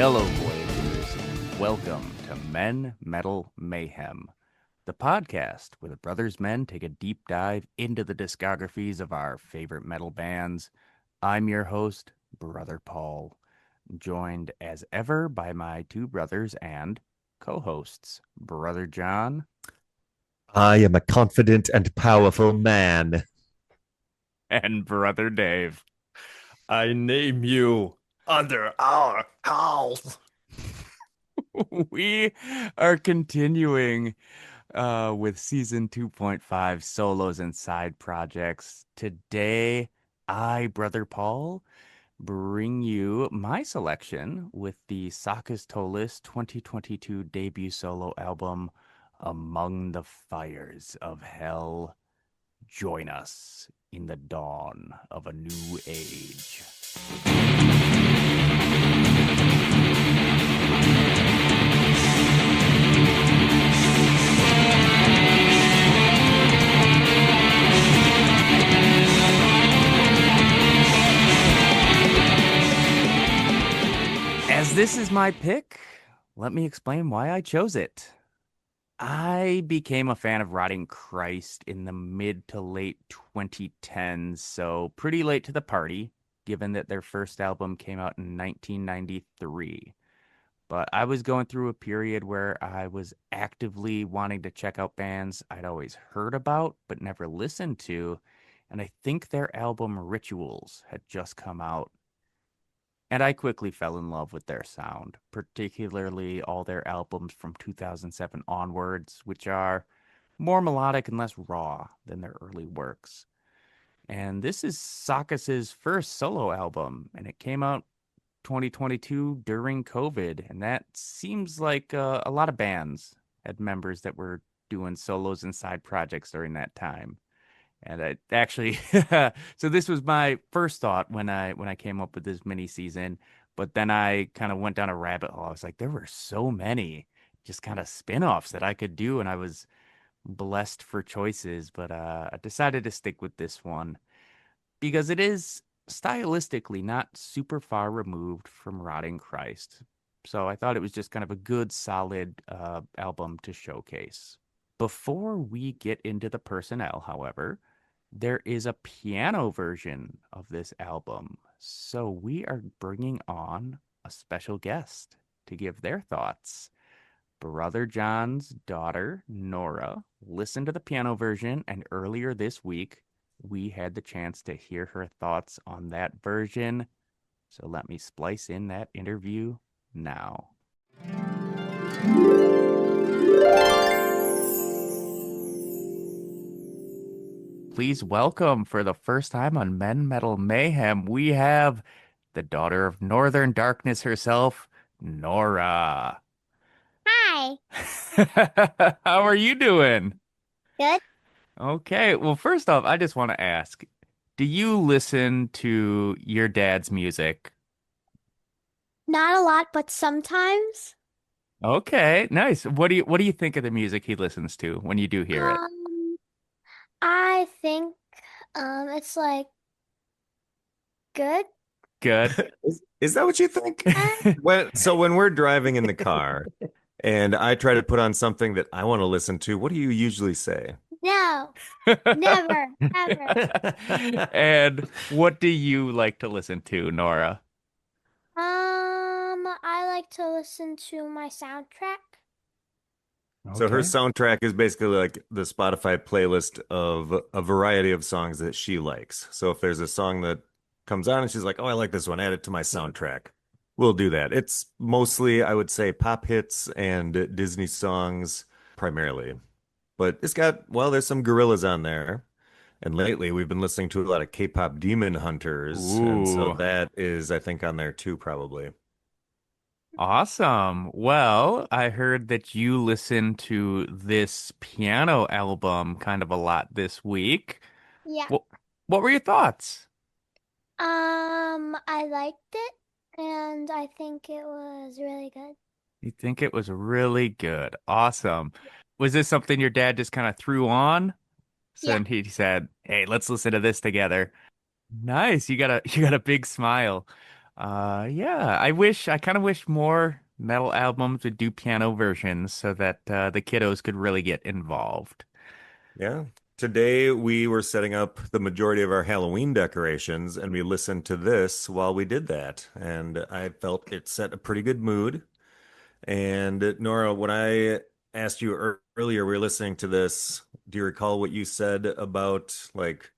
Hello, Voyagers. Welcome to Men, Metal, Mayhem, the podcast where the brothers Men take a deep dive into the discographies of our favorite metal bands. I'm your host, Brother Paul, joined as ever by my two brothers and co-hosts, Brother John I am a confident and powerful man. and Brother Dave. I name you under our house. We are continuing with season 2.5 solos and side projects. Today, I, Brother Paul, bring you my selection with the Sakis Tolis 2022 debut solo album, Among the Fires of Hell. Join us in the dawn of a new age. As this is my pick, let me explain why I chose it. I became a fan of Rotting Christ in the mid to late 2010s, so pretty late to the party, given that their first album came out in 1993. But I was going through a period where I was actively wanting to check out bands I'd always heard about but never listened to, and I think their album Rituals had just come out. And I quickly fell in love with their sound, particularly all their albums from 2007 onwards, which are more melodic and less raw than their early works. And this is Sakis's first solo album, and it came out 2022 during COVID. And that seems like a lot of bands had members that were doing solos and side projects during that time. And I actually, so this was my first thought when I came up with this mini season, but then I kind of went down a rabbit hole. I was like, there were so many just kind of spin-offs that I could do, and I was blessed for choices, but I decided to stick with this one because it is stylistically not super far removed from Rotting Christ. So I thought it was just kind of a good, solid album to showcase. Before we get into the personnel, however, there is a piano version of this album. So we are bringing on a special guest to give their thoughts. Brother John's daughter, Nora, listened to the piano version, and earlier this week, we had the chance to hear her thoughts on that version. So let me splice in that interview now. Please welcome for the first time on Men Metal Mayhem, we have the daughter of Northern Darkness herself, Nora. Hi. How are you doing? Good. Okay, well, first off, I just want to ask, do you listen to your dad's music? Not a lot, but sometimes. Okay, nice. What do you think of the music he listens to when you do hear it? I think it's like good. Good. Is that what you think? When we're driving in the car and I try to put on something that I want to listen to, what do you usually say? No, never, never. And what do you like to listen to, Nora? I like to listen to my soundtrack. So her Okay. soundtrack is basically like the Spotify playlist of a variety of songs that she likes. So if there's a song that comes on and she's like, "Oh, I like this one, add it to my soundtrack." We'll do that. It's mostly, I would say, pop hits and Disney songs primarily. But there's some gorillas on there. And lately we've been listening to a lot of K-pop Demon Hunters. And so Ooh, that is, I think, on there too, probably. awesome. Well, I heard that you listened to this piano album kind of a lot this week. Yeah. What what were your thoughts? I liked it, and I think it was really good. You think it was really good. Awesome. Was this something your dad just kind of threw on? So Yeah. then he said, "Hey, let's listen to this together." Nice. You got a you got a big smile. Yeah, I kind of wish more metal albums would do piano versions so that the kiddos could really get involved. Yeah. Today we were setting up the majority of our Halloween decorations, and we listened to this while we did that. And I felt it set a pretty good mood. And Nora, when I asked you earlier, we were listening to this. Do you recall what you said about like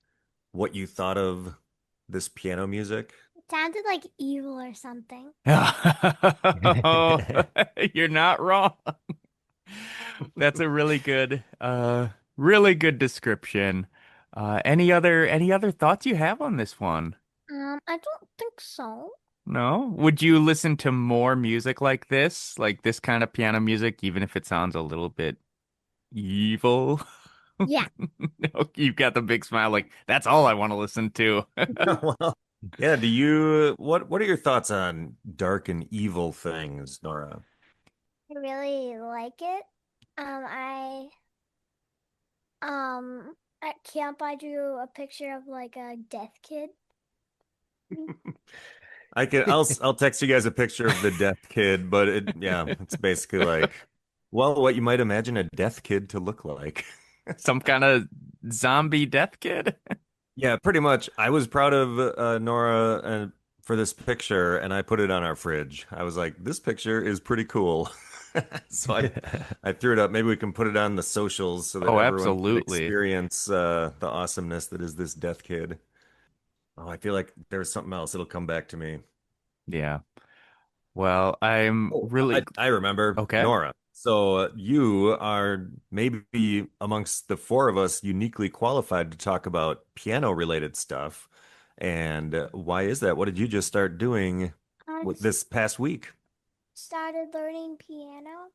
what you thought of this piano music? It sounded like evil or something. Oh, you're not wrong. That's a really good description. Any other thoughts you have on this one? I don't think so. No? Would you listen to more music like this kind of piano music, even if it sounds a little bit evil? Yeah. No, you've got the big smile, like that's all I want to listen to. Well, yeah, what are your thoughts on dark and evil things, Nora? I really like it. I at camp I drew a picture of like a death kid. I'll text you guys a picture of the death kid, but it's basically like, well, what you might imagine a death kid to look like. Some kind of zombie death kid. Yeah, pretty much. I was proud of Nora for this picture, and I put it on our fridge. I was like, this picture is pretty cool. So I threw it up. Maybe we can put it on the socials so that Oh, everyone can absolutely. experience the awesomeness that is this death kid. Oh, I feel like there's something else. It'll come back to me. Yeah. Well, I'm Oh, really I remember okay. Nora. So you are maybe amongst the four of us uniquely qualified to talk about piano related stuff. And why is that? What did you just start doing I with just this past week? started learning piano.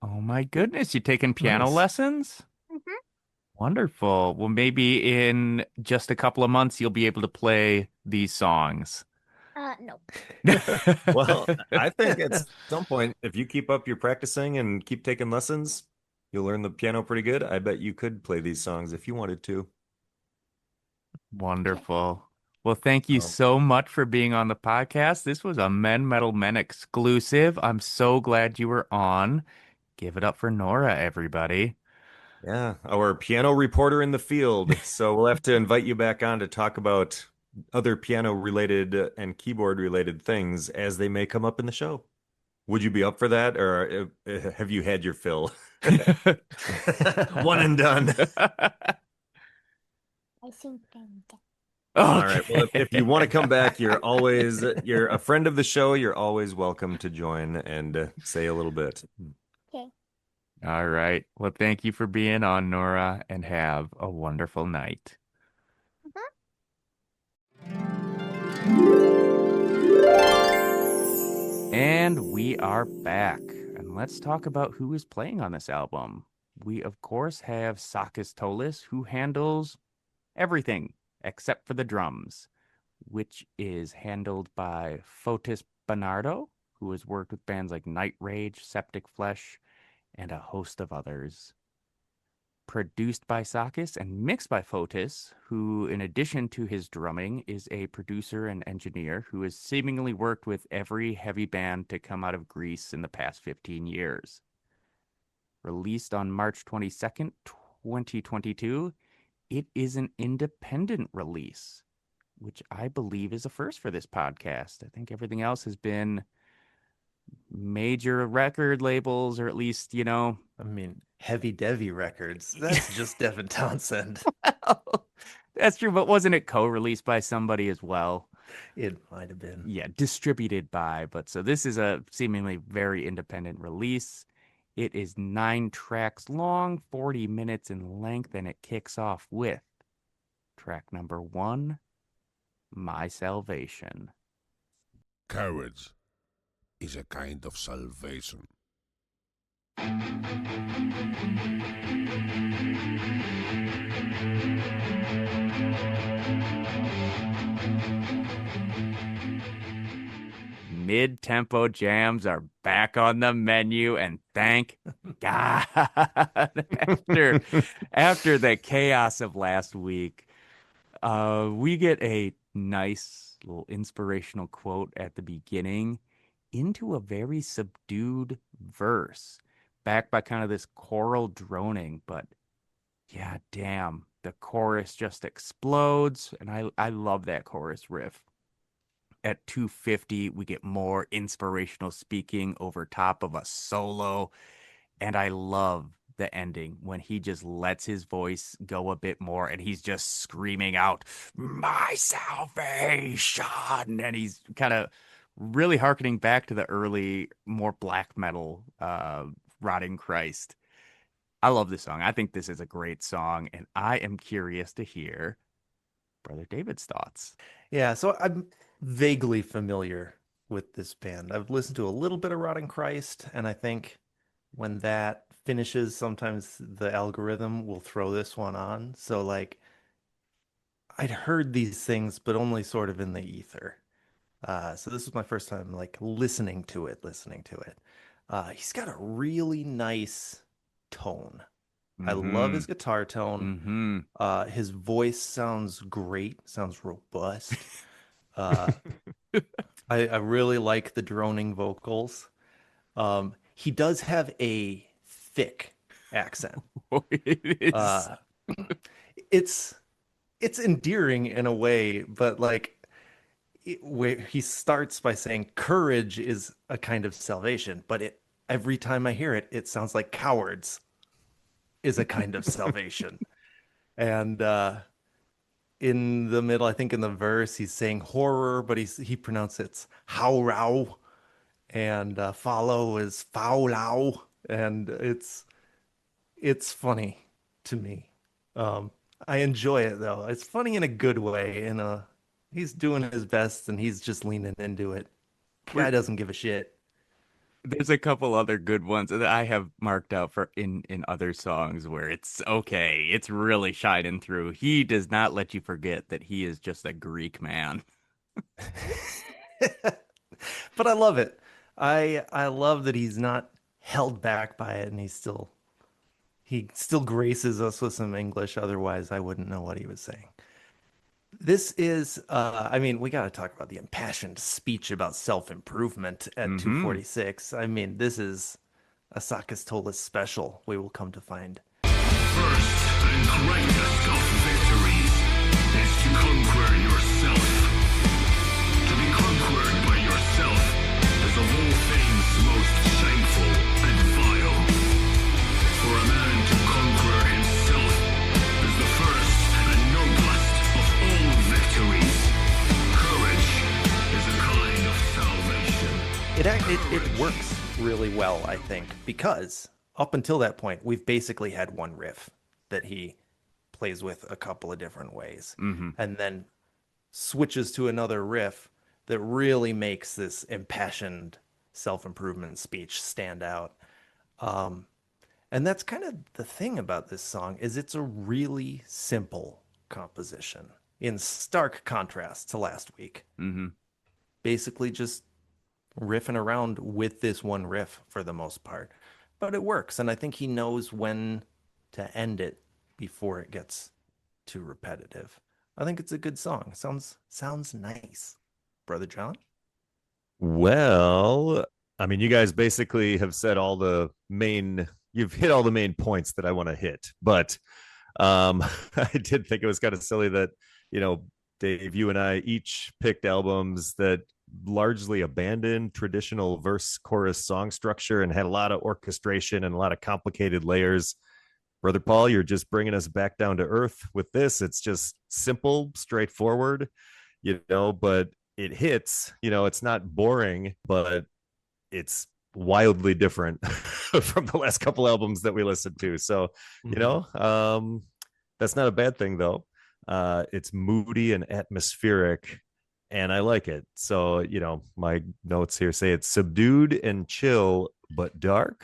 Oh my goodness, you taking piano Nice. lessons? Mm-hmm. Wonderful. Well, maybe in just a couple of months you'll be able to play these songs. No. Well, I think at some point, if you keep up your practicing and keep taking lessons, you'll learn the piano pretty good. I bet you could play these songs if you wanted to. Okay. Wonderful. Well, thank you Um, so much for being on the podcast. This was a Men Metal Men exclusive. I'm so glad you were on. Give it up for Nora, everybody. Yeah, our piano reporter in the field. So we'll have to invite you back on to talk about other piano related and keyboard related things as they may come up in the show. Would you be up for that, or have you had your fill? One and done. I think I'm done. All right. Well, if you want to come Okay. back, you're a friend of the show. You're always welcome to join and say a little bit. Okay. All right. Well, thank you for being on, Nora, and have a wonderful night. Mhm. And we are back. And let's talk about who is playing on this album. We, of course, have Sakis Tolis, who handles everything except for the drums, which is handled by Fotis Bernardo, who has worked with bands like Night Rage, Septic Flesh, and a host of others. Produced by Sakis and mixed by Fotis, who, in addition to his drumming, is a producer and engineer who has seemingly worked with every heavy band to come out of Greece in the past 15 years. Released on March 22nd, 2022, it is an independent release, which I believe is a first for this podcast. I think everything else has been major record labels, or at least, I mean, Heavy Devi Records. That's just Devin Townsend. that's true, but wasn't it co-released by somebody as well? It might have been. Yeah, distributed by, but so this is a seemingly very independent release. It is 9 tracks long, 40 minutes in length, and it kicks off with track number 1, My Salvation. Courage is a kind of salvation. Mid-tempo jams are back on the menu, and thank God. After the chaos of last week, we get a nice little inspirational quote at the beginning into a very subdued verse, backed by kind of this choral droning. But yeah, damn, the chorus just explodes, and I love that chorus riff. At 250, we get more inspirational speaking over top of a solo. And I love the ending when he just lets his voice go a bit more and he's just screaming out, "My salvation!" And he's kind of really harkening back to the early, more black metal, Rotting Christ. I love this song. I think this is a great song, and I am curious to hear Brother David's thoughts. Yeah, so I'm vaguely familiar with this band. I've listened to a little bit of Rotting Christ, and I think when that finishes, sometimes the algorithm will throw this one on. So like I'd heard these things, but only sort of in the ether. So this was my first time like listening to it. He's got a really nice tone. I love his guitar tone. His voice sounds great, sounds robust. I really like the droning vocals. He does have a thick accent. It is. It's endearing in a way, but like where he starts by saying courage is a kind of salvation, but every time I hear it, it sounds like cowards is a kind of salvation. And in the middle, I think in the verse, he's saying horror, but he pronounces it's howrao, and follow is faulau, and it's funny to me. I enjoy it though. It's funny in a good way. He's doing his best and he's just leaning into it. Guy doesn't give a shit. There's a couple other good ones that I have marked out for in other songs where it's okay. It's really shining through. He does not let you forget that he is just a Greek man. But I love it. I love that he's not held back by it and he still graces us with some English. Otherwise, I wouldn't know what he was saying. This is, I mean, we got to talk about the impassioned speech about self-improvement at 246. I mean, this is a Sakis Tolis special, we will come to find. First and greatest of victories is to conquer yourself. To be conquered by yourself is of all things most shameful and vile. For a man to conquer himself is the first and noblest of all victories. Courage is a kind of salvation. It works really well, I think, because up until that point, we've basically had one riff that he plays with a couple of different ways, and then switches to another riff that really makes this impassioned self-improvement speech stand out. And that's kind of the thing about this song is it's a really simple composition in stark contrast to last week. Basically just riffing around with this one riff for the most part, but it works. And I think he knows when to end it before it gets too repetitive. I think it's a good song. Sounds nice. Brother John? Well, I mean, you guys basically have said you've hit all the main points that I want to hit, but I did think it was kind of silly that, Dave, you and I each picked albums that largely abandoned traditional verse chorus song structure and had a lot of orchestration and a lot of complicated layers. Brother Paul, you're just bringing us back down to earth with this. It's just simple, straightforward, but it hits. It's not boring, but it's wildly different from the last couple albums that we listened to. So, that's not a bad thing though. It's moody and atmospheric, and I like it. So, my notes here say it's subdued and chill, but dark.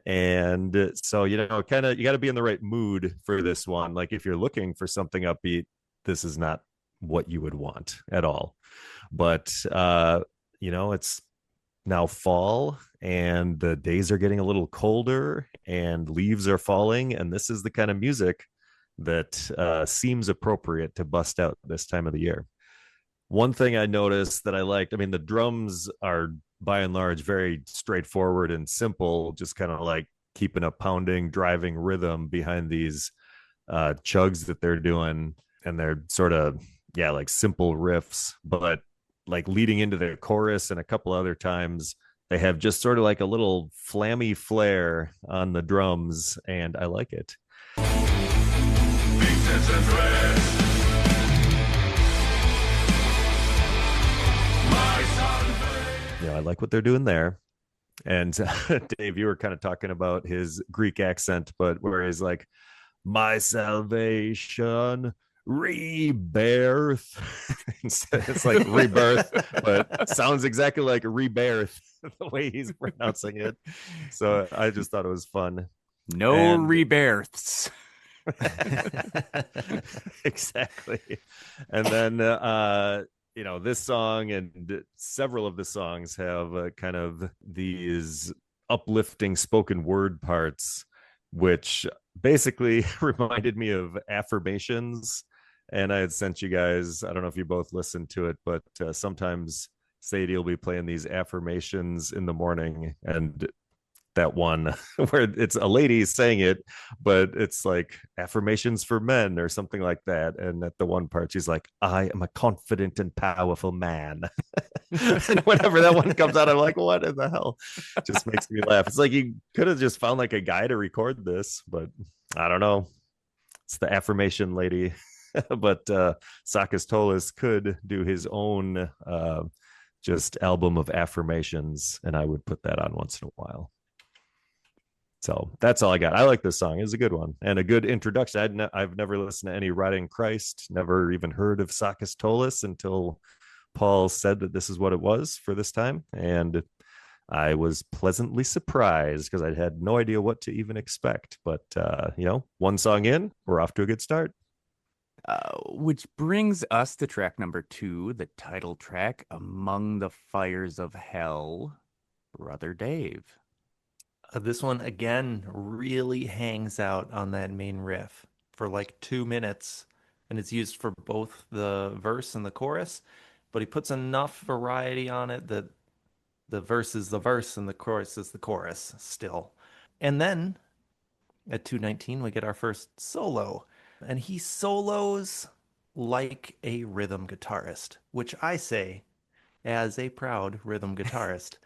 And so, kind of, you got to be in the right mood for this one. Like if you're looking for something upbeat, this is not what you would want at all. But, it's now fall and the days are getting a little colder and leaves are falling. And this is the kind of music that seems appropriate to bust out this time of the year. One thing I noticed that I liked, I mean, the drums are by and large very straightforward and simple, just kind of like keeping a pounding, driving rhythm behind these chugs that they're doing. And they're sort of, yeah, like simple riffs, but like leading into the chorus and a couple other times, they have just sort of like a little flammy flare on the drums, and I like it. I like what they're doing there. And Dave, you were kind of talking about his Greek accent, but where he's like, my salvation, rebirth. It's like rebirth, but sounds exactly like a rebirth the way he's pronouncing it. So I just thought it was fun. No rebirths. Exactly. And then this song and several of the songs have kind of these uplifting spoken word parts, which basically reminded me of affirmations. And I had sent you guys, I don't know if you both listened to it, but sometimes Sadie will be playing these affirmations in the morning, and that one where it's a lady saying it, but it's like affirmations for men or something like that. And at the one part, she's like, I am a confident and powerful man. And whenever that one comes out, I'm like, what in the hell? It just makes me laugh. It's like you could have just found like a guy to record this, but I don't know. It's the affirmation lady. But Sakis Tolis could do his own just album of affirmations, and I would put that on once in a while. So that's all I got. I like this song. It's a good one and a good introduction. I've never listened to any Riding Christ, never even heard of Sakis Tolis until Paul said that this is what it was for this time. And I was pleasantly surprised because I had no idea what to even expect. But, one song in, we're off to a good start. Which brings us to track number 2, the title track, Among the Fires of Hell, Brother Dave. This one, again, really hangs out on that main riff for like 2 minutes, and it's used for both the verse and the chorus, but he puts enough variety on it that the verse is the verse and the chorus is the chorus still. And then at 2:19, we get our first solo, and he solos like a rhythm guitarist, which I say as a proud rhythm guitarist.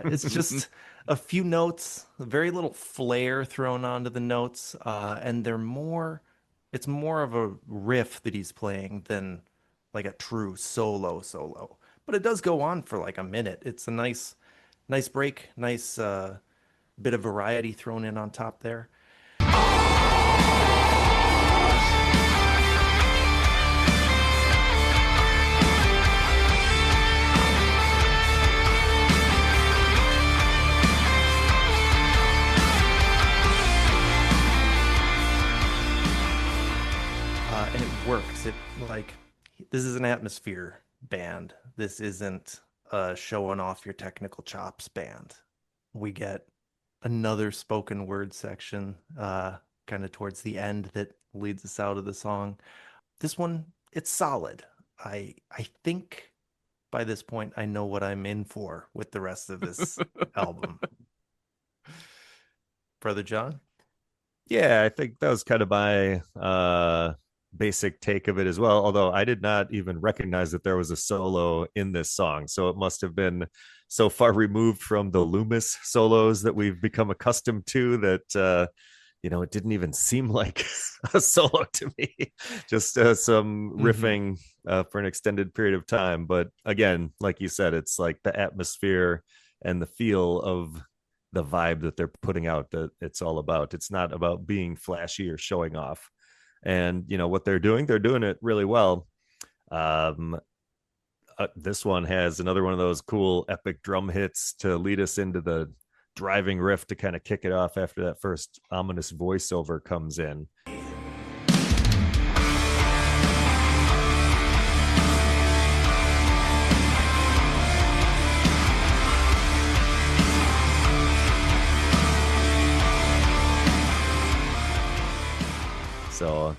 It's just a few notes, very little flair thrown onto the notes, and it's more of a riff that he's playing than like a true solo. But it does go on for like a minute. It's a nice break, nice bit of variety thrown in on top there. And it works. This is an atmosphere band. This isn't showing off your technical chops band. We get another spoken word section kind of towards the end that leads us out of the song. This one, it's solid. I think by this point I know what I'm in for with the rest of this album. Brother John? Yeah, I think that was kind of my basic take of it as well, although I did not even recognize that there was a solo in this song, so it must have been so far removed from the Loomis solos that we've become accustomed to that it didn't even seem like a solo to me. Just some riffing for an extended period of time. But again, like you said, it's like the atmosphere and the feel of the vibe that they're putting out that it's all about. It's not about being flashy or showing off. And what they're doing it really well. This one has another one of those cool epic drum hits to lead us into the driving riff to kind of kick it off after that first ominous voiceover comes in. So,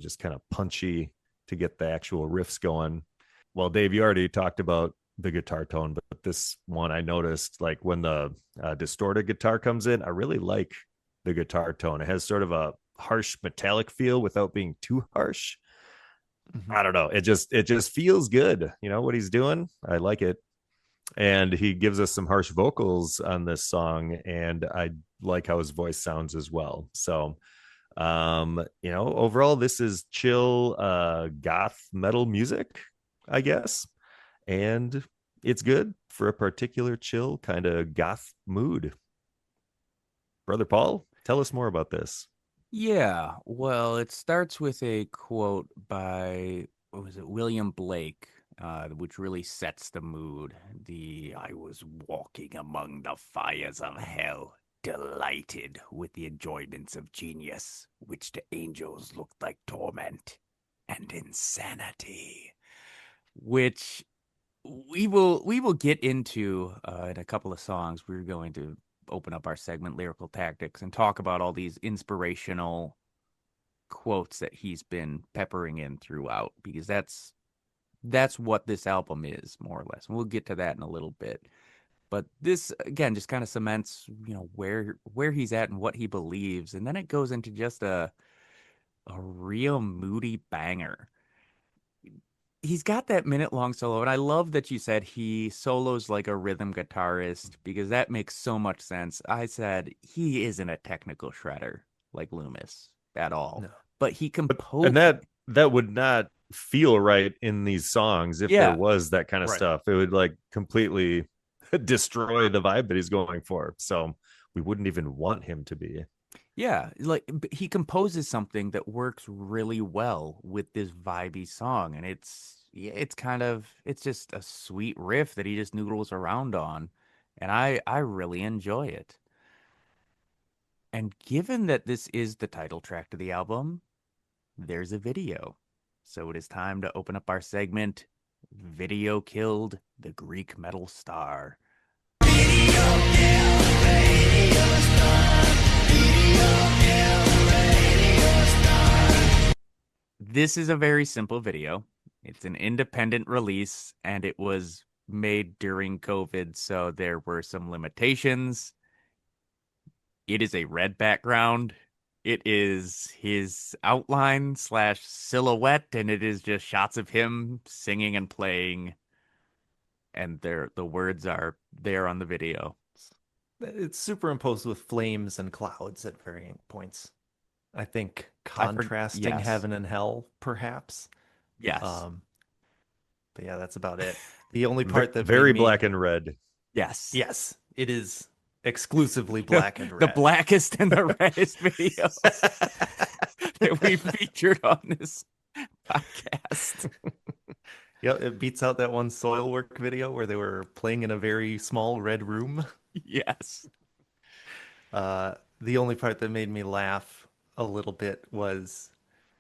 just kind of punchy to get the actual riffs going. Well, Dave, you already talked about the guitar tone, but this one I noticed, like when the distorted guitar comes in, I really like the guitar tone. It has sort of a harsh metallic feel without being too harsh. Mhm. I don't know. It just feels good. You know what he's doing? I like it. And he gives us some harsh vocals on this song, and I like how his voice sounds as well. So overall this is chill goth metal music, I guess. And it's good for a particular chill kind of goth mood. Brother Paul, tell us more about this. Yeah, well, it starts with a quote by, what was it, William Blake, which really sets the mood. I was walking among the fires of hell, delighted with the enjoyments of genius, which to angels looked like torment and insanity, which we will get into in a couple of songs. We're going to open up our segment lyrical tactics and talk about all these inspirational quotes that he's been peppering in throughout, because that's what this album is, more or less. And we'll get to that in a little bit. But this again just kind of cements, where he's at and what he believes, and then it goes into just a real moody banger. He's got that minute long solo, and I love that you said he solos like a rhythm guitarist, because that makes so much sense. I said he isn't a technical shredder like Loomis at all, No. but he And composed. that would not feel right in these songs if there Yeah, was that kind of Right. stuff. It would like completely destroy the vibe that he's going for. So we wouldn't even want him to be. yeah, like he composes something that works really well with this vibey song, and it's just a sweet riff that he just noodles around on, and I really enjoy it. And given that this is the title track to the album, there's a video. So it is time to open up our segment, Video Killed the Greek Metal Star. This is a very simple video. It's an independent release, and it was made during COVID, so there were some limitations. It is a red background. It is his outline slash silhouette, and it is just shots of him singing and playing. And the words are there on the video. It's superimposed with flames and clouds at varying points. I think contrasting yes. heaven and hell, perhaps. Yes. But yeah, that's about it. The only part that Very made me- black and red. Yes. Yes, it is exclusively black and red. The blackest and the reddest video that we featured on this podcast. Yeah, it beats out that one Soilwork video where they were playing in a very small red room. Yes. The only part that made me laugh a little bit was,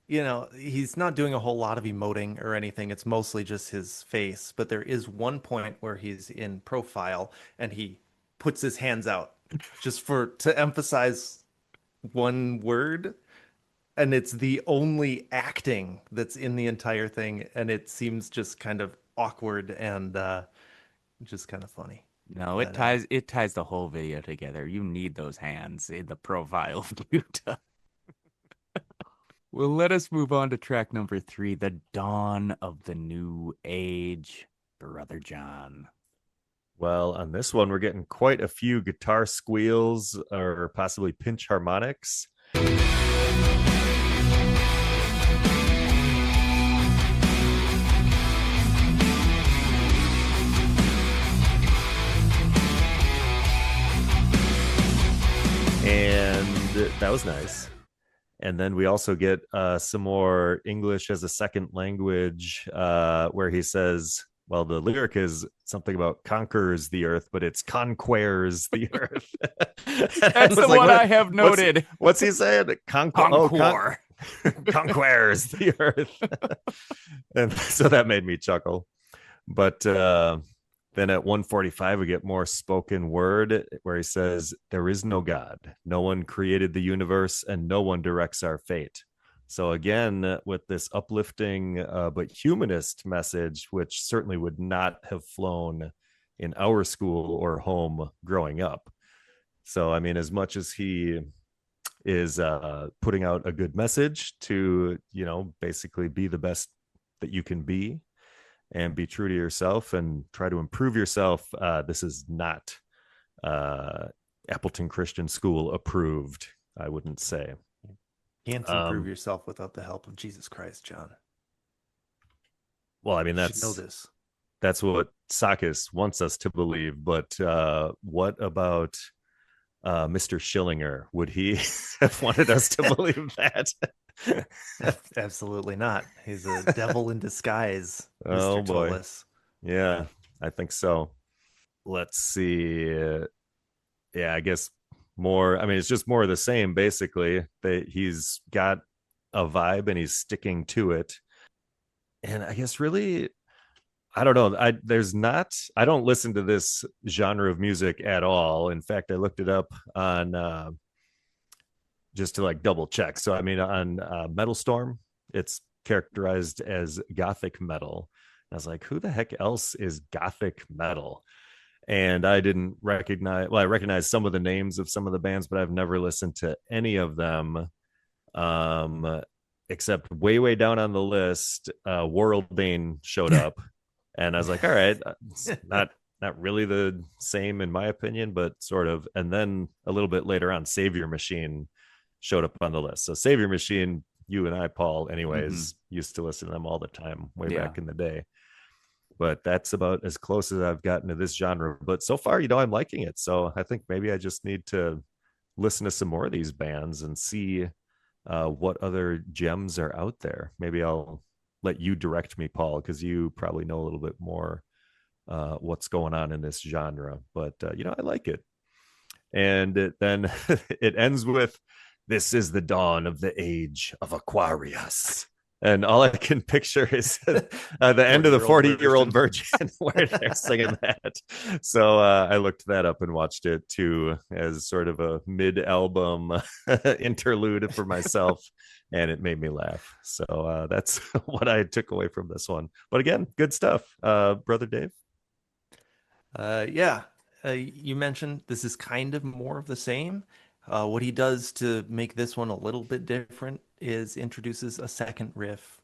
he's not doing a whole lot of emoting or anything. It's mostly just his face. But there is one point where he's in profile and he puts his hands out just to emphasize one word. And it's the only acting that's in the entire thing. And it seems just kind of awkward and just kind of funny. No, it ties the whole video together. You need those hands in the profile view. Well, let us move on to track number 3, The Dawn of the New Age, Brother John. Well, on this one, we're getting quite a few guitar squeals or possibly pinch harmonics. And that was nice. And then we also get some more English as a second language where he says, well, the lyric is something about conquers the earth, but it's con-kwares the earth. That's the one I have noted. What's he saying? Con-kware. Con-kwares the earth. And so that made me chuckle. But then at 145, we get more spoken word where he says, there is no God. No one created the universe and no one directs our fate. So again, with this uplifting but humanist message, which certainly would not have flown in our school or home growing up. So I mean, as much as he is putting out a good message to, basically be the best that you can be and be true to yourself and try to improve yourself, this is not Appleton Christian School approved, I wouldn't say. Can't improve yourself without the help of Jesus Christ, John. Well, I mean, you should know this. That's what Sakis wants us to believe. But what about Mr. Schillinger? Would he have wanted us to believe that? Absolutely not. He's a devil in disguise, Oh, Mr. boy. Tolis. Yeah, I think so. Let's see. Yeah, I guess more. I mean, it's just more of the same, basically. He's got a vibe and he's sticking to it. And I guess really, I don't know. I don't listen to this genre of music at all. In fact, I looked it up on just to like double check. So I mean, on Metal Storm, it's characterized as gothic metal. And I was like, who the heck else is gothic metal? And I didn't recognize. Well, I recognize some of the names of some of the bands, but I've never listened to any of them. Except way down on the list, Worldbane showed up, and I was like, all right, it's not really the same in my opinion, but sort of. And then a little bit later on, Savior Machine showed up on the list. So Savior Machine, you and I, Paul, anyways, used to listen to them all the time way back in the day. But that's about as close as I've gotten to this genre. But so far, I'm liking it. So I think maybe I just need to listen to some more of these bands and see what other gems are out there. Maybe I'll let you direct me, Paul, because you probably know a little bit more what's going on in this genre. But I like it. And then it ends with, "This is the dawn of the age of Aquarius." And all I can picture is the end of the 40-year-old virgin where they're singing that. So I looked that up and watched it too as sort of a mid-album interlude for myself, and it made me laugh. So that's what I took away from this one. But again, good stuff, Brother Dave. You mentioned this is kind of more of the same. What he does to make this one a little bit different is introduces a second riff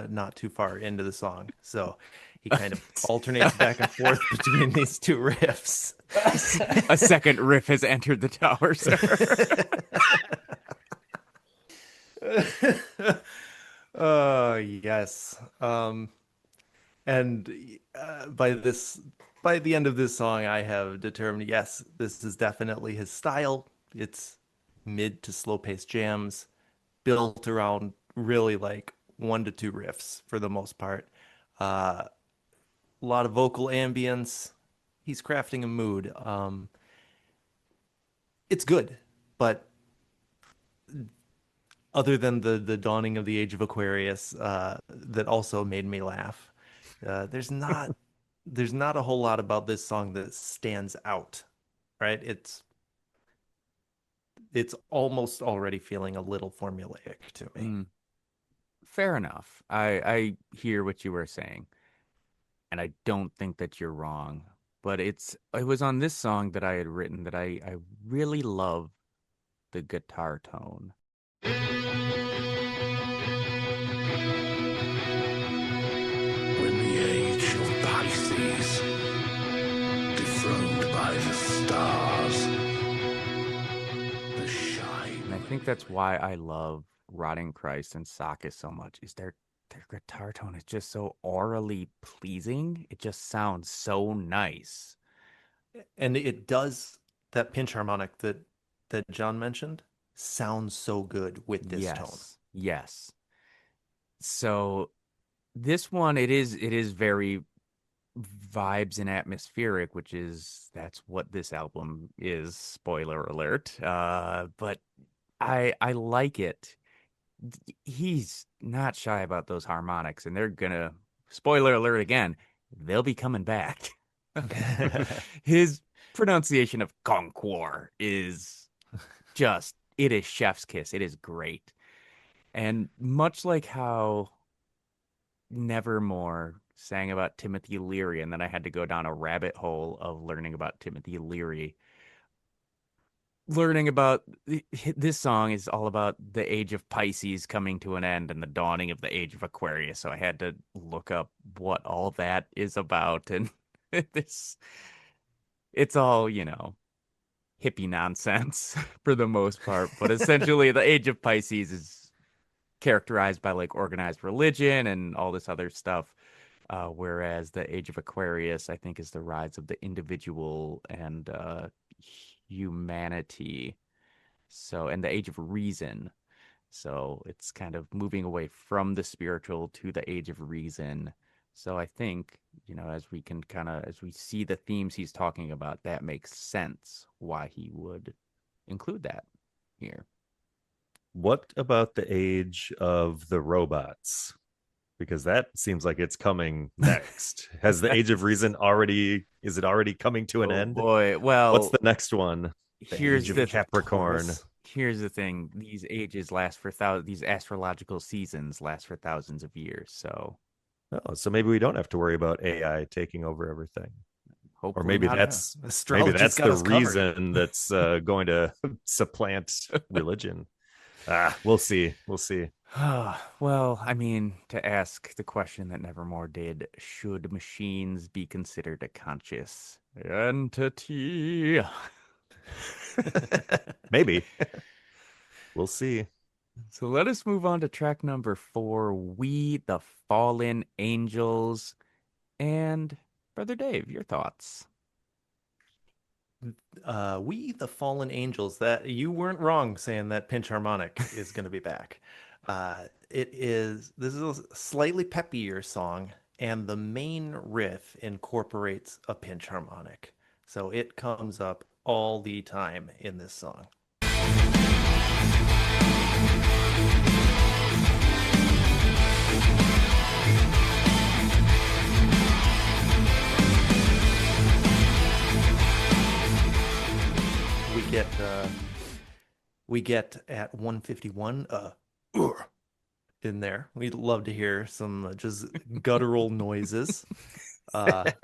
not too far into the song. So he kind of alternates back and forth between these two riffs. A second riff has entered the tower, sir. Oh, yes. And by the end of this song, I have determined, yes, this is definitely his style. It's mid to slow paced jams built around really like 1 to 2 riffs for the most part. A lot of vocal ambience. He's crafting a mood. It's good, but other than the dawning of the age of Aquarius, that also made me laugh. There's not a whole lot about this song that stands out, right? It's almost already feeling a little formulaic to me. Fair enough. I hear what you were saying, and I don't think that you're wrong. But it was on this song that I had written that I really love the guitar tone. When the age of Pisces, dethroned by the stars, the shine. And I think that's why I love Rotting Christ and Sakis so much, is their guitar tone is just so aurally pleasing. It just sounds so nice. And it does, that pinch harmonic that John mentioned sounds so good with this tone. Yes. So this one, it is very vibes and atmospheric, that's what this album is, spoiler alert. But I like it. He's not shy about those harmonics, and they're gonna, spoiler alert again, they'll be coming back. His pronunciation of con-kware is just, it is chef's kiss. It is great. And much like how Nevermore sang about Timothy Leary, and then I had to go down a rabbit hole of learning about Timothy Leary. Learning about this song is all about the age of Pisces coming to an end and the dawning of the age of Aquarius. So I had to look up what all that is about, and this it's all, hippie nonsense for the most part. But essentially, the age of Pisces is characterized by like organized religion and all this other stuff. Whereas the age of Aquarius, I think, is the rise of the individual and humanity. So, and the age of reason. So it's kind of moving away from the spiritual to the age of reason. So I think, as we see the themes he's talking about, that makes sense why he would include that here. What about the age of the robots? Because that seems like it's coming next. Has the age of reason is it already coming to an end? Boy, What's well, the next one? The here's age of the Capricorn. here's the thing. These ages last for these astrological seasons last for thousands of years. So Oh, so maybe we don't have to worry about AI taking over everything. Or hopefully maybe not. that's Astrology's got the us covered. reason that's going to supplant religion. We'll see. We'll see. Well, I mean, to ask the question that Nevermore did, should machines be considered a conscious entity? Maybe. We'll see. So let us move on to track number 4, We the Fallen Angels. And Brother Dave, your thoughts? We the Fallen Angels, that you weren't wrong saying that pinch harmonic is going to be back. This is a slightly peppier song, and the main riff incorporates a pinch harmonic. So it comes up all the time in this song. We get at 151 in there. We'd love to hear some just guttural noises. And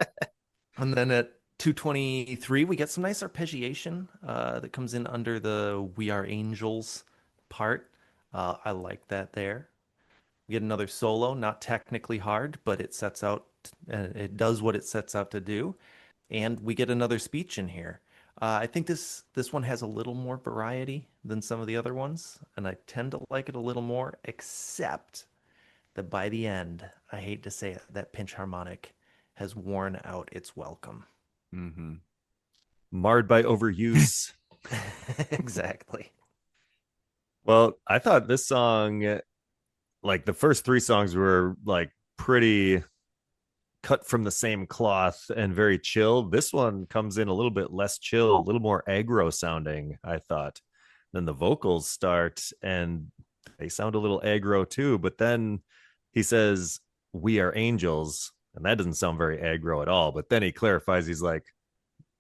then at 223 we get some nice arpeggiation that comes in under the We Are Angels part. I like that there. We get another solo, not technically hard, but it does what it sets out to do. And we get another speech in here. I think this one has a little more variety than some of the other ones, and I tend to like it a little more, except that by the end, I hate to say it, that pinch harmonic has worn out its welcome. Mm-hmm. Marred by overuse. Exactly. Well, I thought this song, like the first 3 songs were like pretty cut from the same cloth and very chill. This one comes in a little bit less chill, a little more aggro sounding, I thought. Then the vocals start and they sound a little aggro too, but then he says, "We are angels," and that doesn't sound very aggro at all. But then he clarifies, he's like,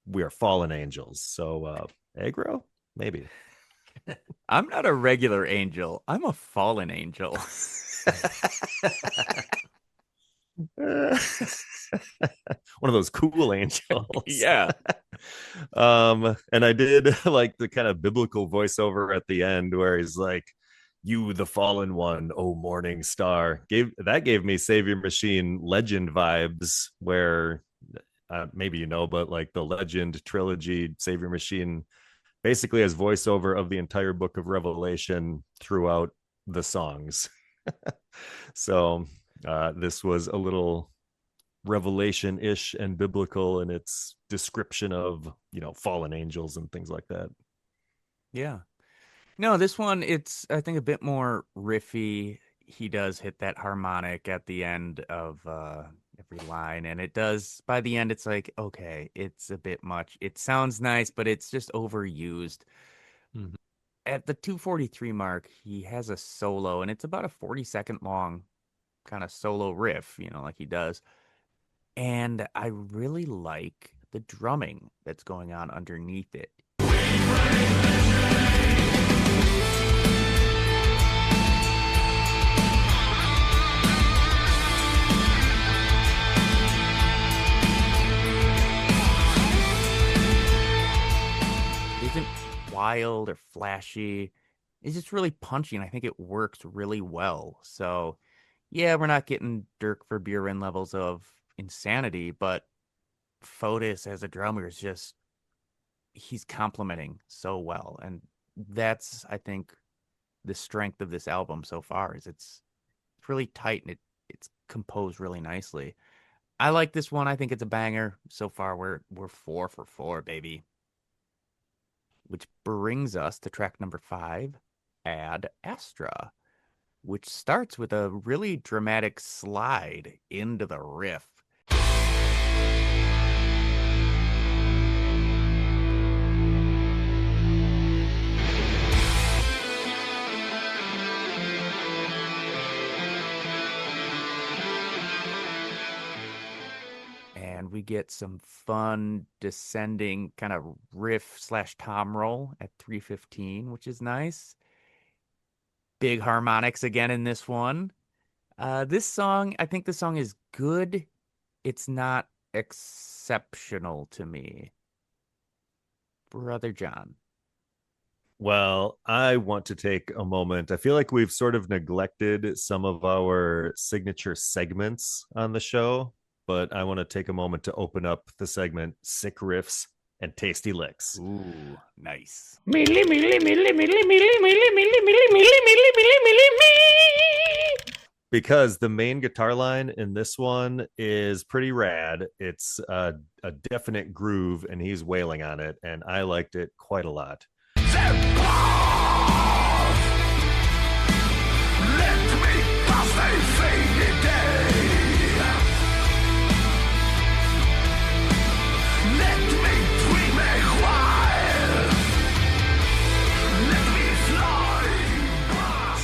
"We are fallen angels." So aggro? Maybe. I'm not a regular angel. I'm a fallen angel. One of those cool angels. Yeah. And I did like the kind of biblical voiceover at the end where he's like, "You the fallen one, oh morning star." Gave me Savior Machine Legend vibes, where maybe but like the Legend trilogy, Savior Machine basically has voiceover of the entire book of Revelation throughout the songs. So this was a little Revelation-ish and biblical in its description of, fallen angels and things like that. Yeah. No, this one, it's, I think, a bit more riffy. He does hit that harmonic at the end of every line. And it does, by the end, it's like, okay, it's a bit much. It sounds nice, but it's just overused. Mhm. At the 243 mark, he has a solo, and it's about a 40-second long kind of solo riff, like he does. And I really like the drumming that's going on underneath it. or flashy. It's just really punchy, and I think it works really well. So, yeah, we're not getting Dirk Verbeuren levels of insanity, but Fotis as a drummer is just he's complementing so well, and that's I think the strength of this album so far is it's really tight and it's composed really nicely. I like this one. I think it's a banger. So far we're 4 for 4, baby. Which brings us to track number 5, Ad Astra, which starts with a really dramatic slide into the riff. And we get some fun descending kind of riff slash tom roll at 3:15, which is nice. Big harmonics again in this one. This song, I think the song is good. It's not exceptional to me. Brother John. Well, I want to take a moment. I feel like we've sort of neglected some of our signature segments on the show, but I want to take a moment to open up the segment Sick Riffs and Tasty Licks. Ooh, nice. Because the main guitar line in this one is pretty rad. It's a definite groove, and he's wailing on it, and I liked it quite a lot.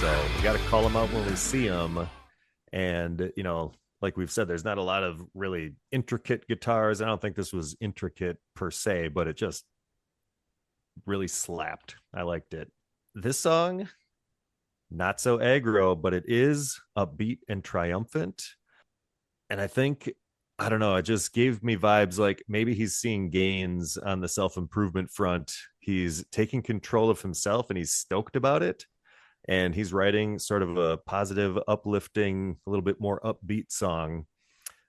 So we got to call him out when we see him. And, you know, like we've said, there's not a lot of really intricate guitars. I don't think this was intricate per se, but it just really slapped. I liked it. This song, not so aggro, but it is upbeat and triumphant. And I think, I don't know, it just gave me vibes like maybe he's seeing gains on the self-improvement front. He's taking control of himself and he's stoked about it. And he's writing sort of a positive, uplifting, a little bit more upbeat song.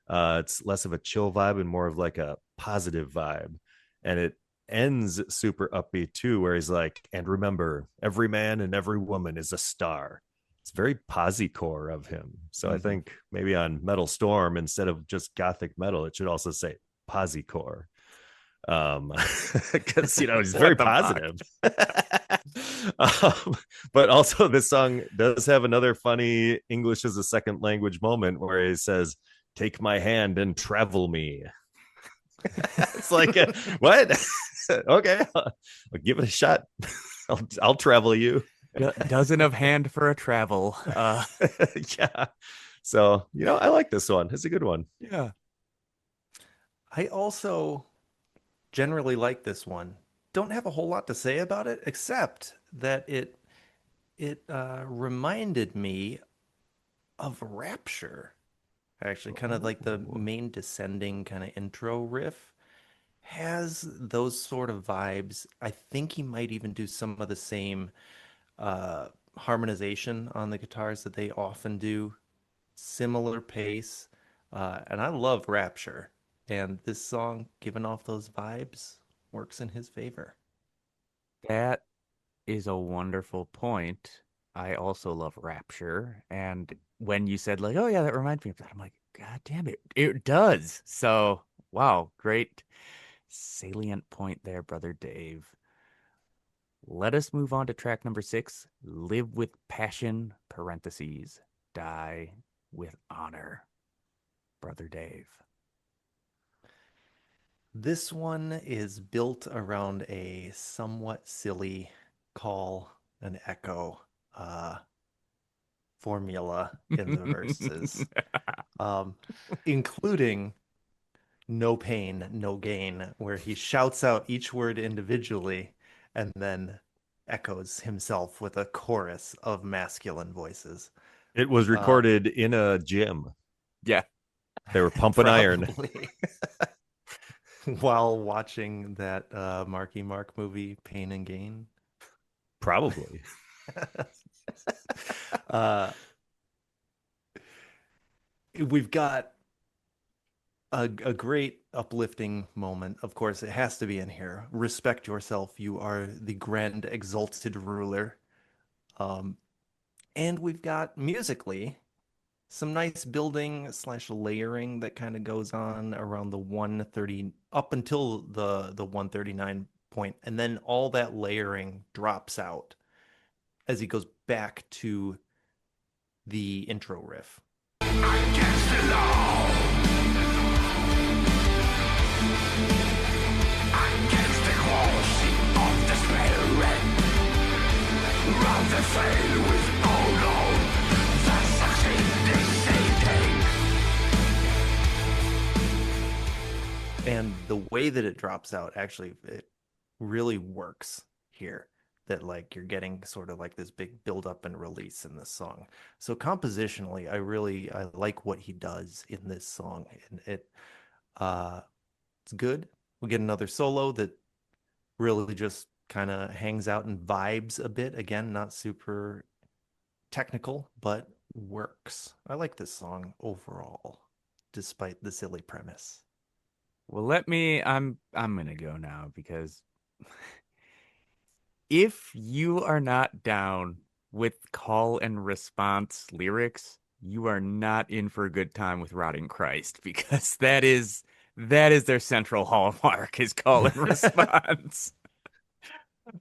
It's less of a chill vibe and more of like a positive vibe. And it ends super upbeat too, where he's like, and remember, every man and every woman is a star. It's very posi-core of him. So I think maybe on Metal Storm, instead of just gothic metal, it should also say posi-core. Because, you know, he's very positive. But also this song does have another funny English as a second language moment where he says, take my hand and travel me. It's like, what? Okay, I'll give it a shot. I'll travel you. Dozen of hand for a travel. Yeah. So, you know, I like this one. It's a good one. Yeah. I also generally like this one. Don't have a whole lot to say about it, except that it reminded me of Rapture. Actually, kind of like the main descending kind of intro riff has those sort of vibes. I think he might even do some of the same harmonization on the guitars that they often do. Similar pace. And I love Rapture. And this song, giving off those vibes, works in his favor. That is a wonderful point. I also love Rapture. And when you said like, oh yeah, that reminds me of that, I'm like, God damn it. It does. So, wow, great salient point there, brother Dave. Let us move on to track number 6, Live with Passion, parentheses, Die with Honor. Brother Dave. This one is built around a somewhat silly call and echo formula in the verses, including no pain, no gain, where he shouts out each word individually and then echoes himself with a chorus of masculine voices. It was recorded in a gym. Yeah. They were pumping iron. While watching that Marky Mark movie, Pain and Gain. Probably. uh, we've got a great uplifting moment. Of course, it has to be in here. Respect yourself. You are the grand exalted ruler. Um, and we've got musically some nice building slash layering that kind of goes on around the 130 up until the 139 point, and then all that layering drops out as he goes back to the intro riff. Against the law. Against the quality of the spirit. Rather fail with all than succeed deceiving. And the way that it drops out, actually, it really works here. That like you're getting sort of like this big build up and release in this song. So compositionally, I like what he does in this song, and it's good. We get another solo that really just kind of hangs out and vibes a bit. Again, not super technical, but works. I like this song overall, despite the silly premise. Well, I'm gonna go now because if you are not down with call and response lyrics, you are not in for a good time with Rotting Christ because that is their central hallmark is call and response.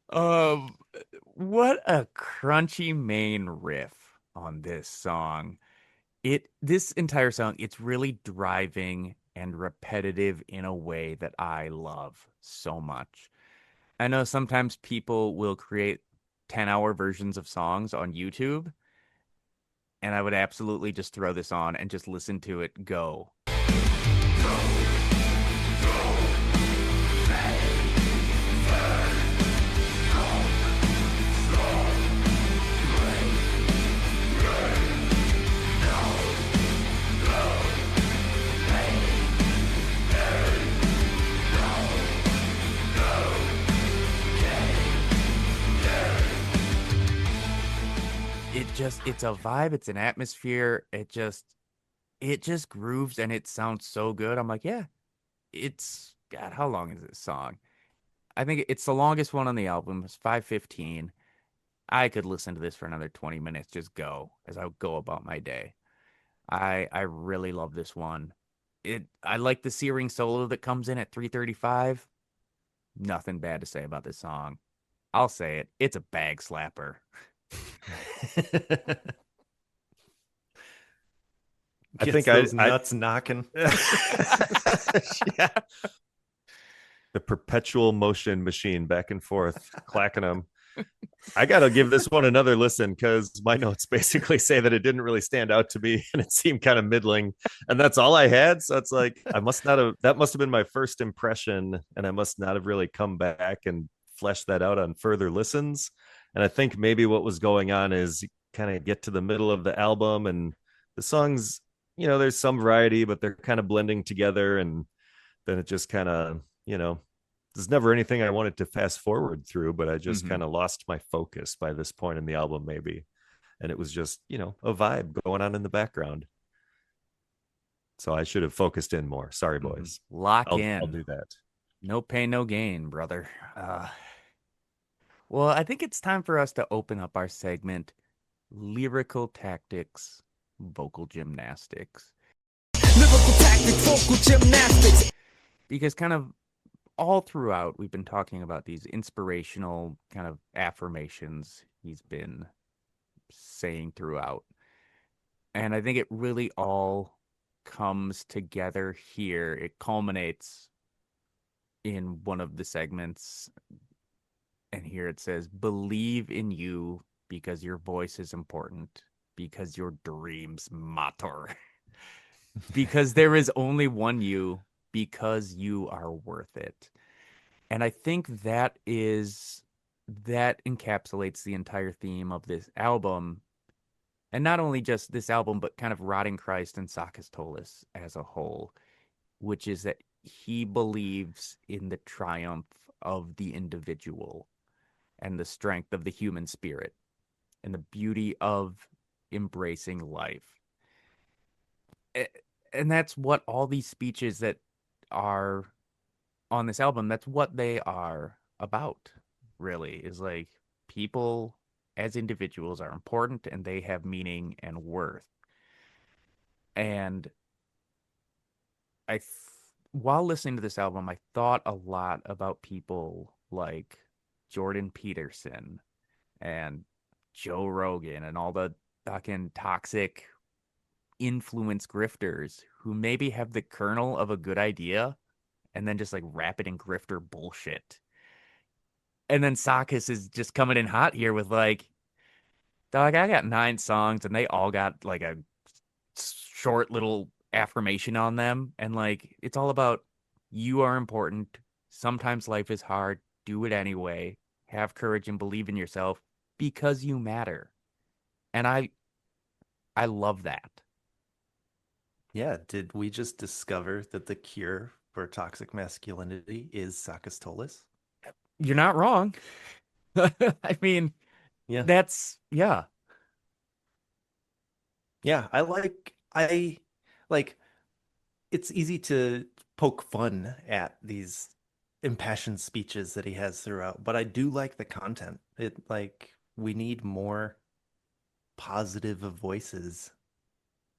Um, what a crunchy main riff on this song. This entire song, it's really driving and repetitive in a way that I love so much. I know sometimes people will create 10-hour versions of songs on YouTube, and I would absolutely just throw this on and just listen to it go. It's a vibe, it's an atmosphere. It just grooves and it sounds so good. I'm like, yeah, God, how long is this song? I think it's the longest one on the album. It's 5:15. I could listen to this for another 20 minutes, just go as I go about my day. I really love this one. I like the searing solo that comes in at 3:35. Nothing bad to say about this song. I'll say it. It's a bag slapper. I Gets think those I nuts knocking. yeah. The perpetual motion machine back and forth, clacking them. I gotta give this one another listen because my notes basically say that it didn't really stand out to me and it seemed kind of middling, and that's all I had. So it's like that must have been my first impression, and I must not have really come back and fleshed that out on further listens. And I think maybe what was going on is kind of get to the middle of the album and the songs, there's some variety, but they're kind of blending together, and then it just kind of, there's never anything I wanted to fast forward through, but I just kind of lost my focus by this point in the album, maybe. And it was just, a vibe going on in the background. So I should have focused in more. Sorry, boys. Lock I'll in. do that. No pain, no gain, brother. Well, I think it's time for us to open up our segment, Lyrical Tactics, Vocal Gymnastics. Lyrical tactics, vocal gymnastics. Because kind of all throughout, we've been talking about these inspirational kind of affirmations he's been saying throughout. And I think it really all comes together here. It culminates in one of the segments. And here it says, believe in you because your voice is important, because your dreams matter, because there is only one you, because you are worth it. And I think that encapsulates the entire theme of this album. And not only just this album, but kind of Rotting Christ and Sakis Tolis as a whole, which is that he believes in the triumph of the individual and the strength of the human spirit and the beauty of embracing life. And that's what all these speeches that are on this album, that's what they are about, really, is like people as individuals are important and they have meaning and worth. And while listening to this album, I thought a lot about people like Jordan Peterson and Joe Rogan and all the fucking toxic influence grifters who maybe have the kernel of a good idea and then just like wrap it in grifter bullshit. And then Sakis is just coming in hot here with like, dog, I got 9 songs and they all got like a short little affirmation on them. And like, it's all about you are important. Sometimes life is hard. Do it anyway. Have courage and believe in yourself because you matter. And I love that. Yeah, did we just discover that the cure for toxic masculinity is Sakis Tolis? You're not wrong. I mean, Yeah. that's, yeah. Yeah, I like it's easy to poke fun at these impassioned speeches that he has throughout, but I do like the content. It like we need more positive voices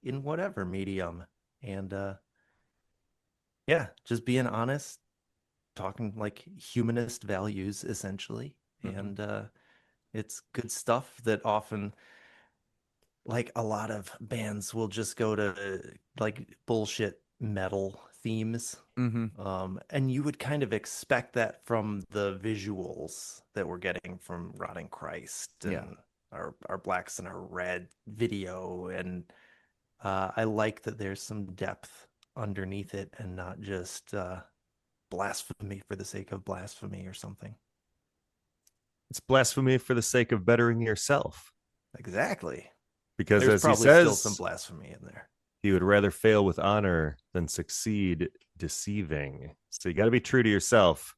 in whatever medium. And yeah, just being honest, talking like humanist values essentially. And it's good stuff that often like a lot of bands will just go to like bullshit metal themes. And you would kind of expect that from the visuals that we're getting from Rotting Christ and our Blacks and our Red video. And I like that there's some depth underneath it and not just blasphemy for the sake of blasphemy or something. It's blasphemy for the sake of bettering yourself. Exactly. Because there's as he probably says, still some blasphemy in there. He would rather fail with honor than succeed deceiving. So you got to be true to yourself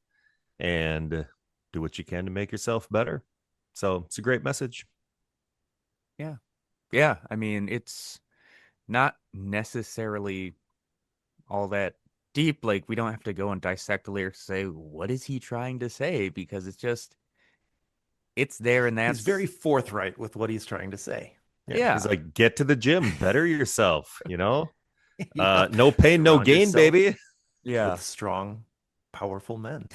and do what you can to make yourself better. So it's a great message. Yeah. Yeah. I mean, it's not necessarily all that deep. Like, we don't have to go and dissect the lyrics, say, what is he trying to say? Because it's just, it's there and that's... He's very forthright with what he's trying to say. Yeah. He's like, get to the gym, better yourself, you know? Yeah. No pain, no Surround gain, yourself baby. Yeah. With strong, powerful men.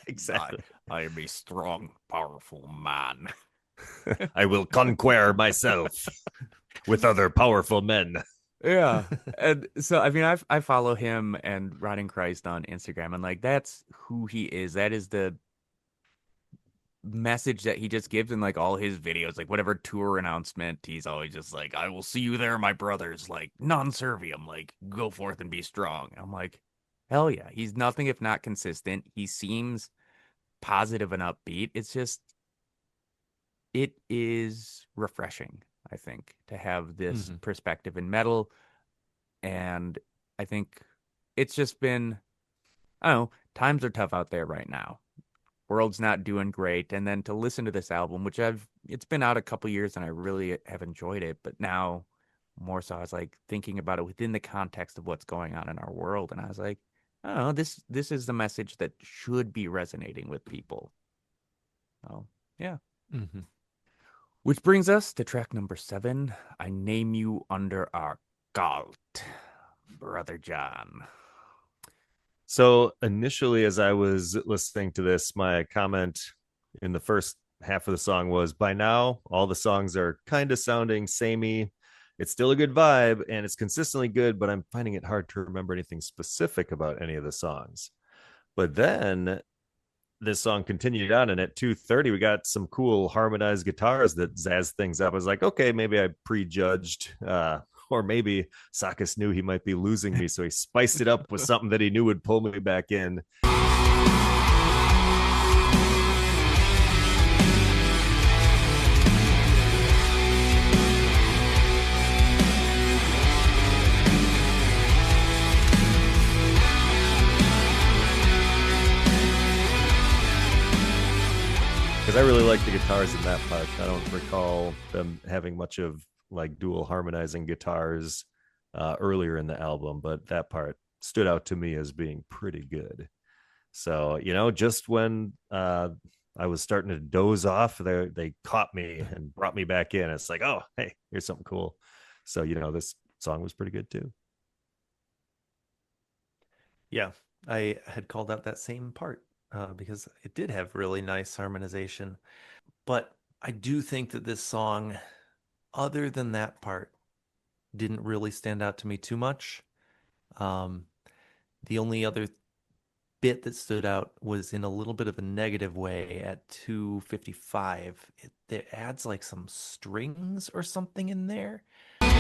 Exactly. I am a strong, powerful man. I will con-kware myself with other powerful men. Yeah. And so, I mean, I follow him and Rotting Christ on Instagram, and like, that's who he is. That is the message that he just gives in like all his videos, like whatever tour announcement, he's always just like, I will see you there, my brothers, like non serviam, like go forth and be strong. I'm like, hell yeah. He's nothing if not consistent. He seems positive and upbeat. It's just, it is refreshing, I think, to have this perspective in metal. And I think it's just been, I don't know, times are tough out there right now. World's not doing great. And then to listen to this album, which it's been out a couple years and I really have enjoyed it, but now more so I was like thinking about it within the context of what's going on in our world. And I was like, I don't know, this is the message that should be resonating with people. Oh, yeah. Which brings us to track number 7, I Name You Under Our Cult, Brother John. So initially, as I was listening to this, my comment in the first half of the song was, by now, all the songs are kind of sounding samey. It's still a good vibe and it's consistently good, but I'm finding it hard to remember anything specific about any of the songs. But then this song continued on, and at 2:30, we got some cool harmonized guitars that zazz things up. I was like, okay, maybe I prejudged, or maybe Sakis knew he might be losing me, so he spiced it up with something that he knew would pull me back in. because I really like the guitars in that part. I don't recall them having much of like dual harmonizing guitars earlier in the album, but that part stood out to me as being pretty good. So, just when I was starting to doze off, they caught me and brought me back in. It's like, oh, hey, here's something cool. So, this song was pretty good too. Yeah, I had called out that same part because it did have really nice harmonization. But I do think that this song, other than that part, didn't really stand out to me too much. The only other bit that stood out was in a little bit of a negative way at 2:55. It adds like some strings or something in there. Release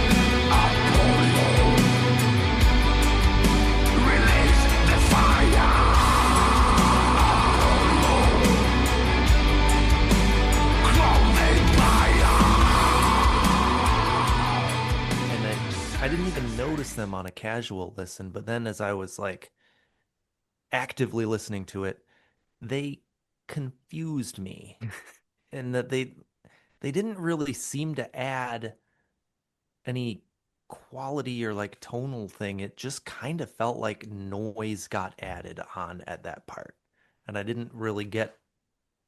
the fire. And I didn't even notice them on a casual listen, but then as I was like actively listening to it, they confused me. And that they didn't really seem to add any quality or like tonal thing. It just kind of felt like noise got added on at that part. And I didn't really get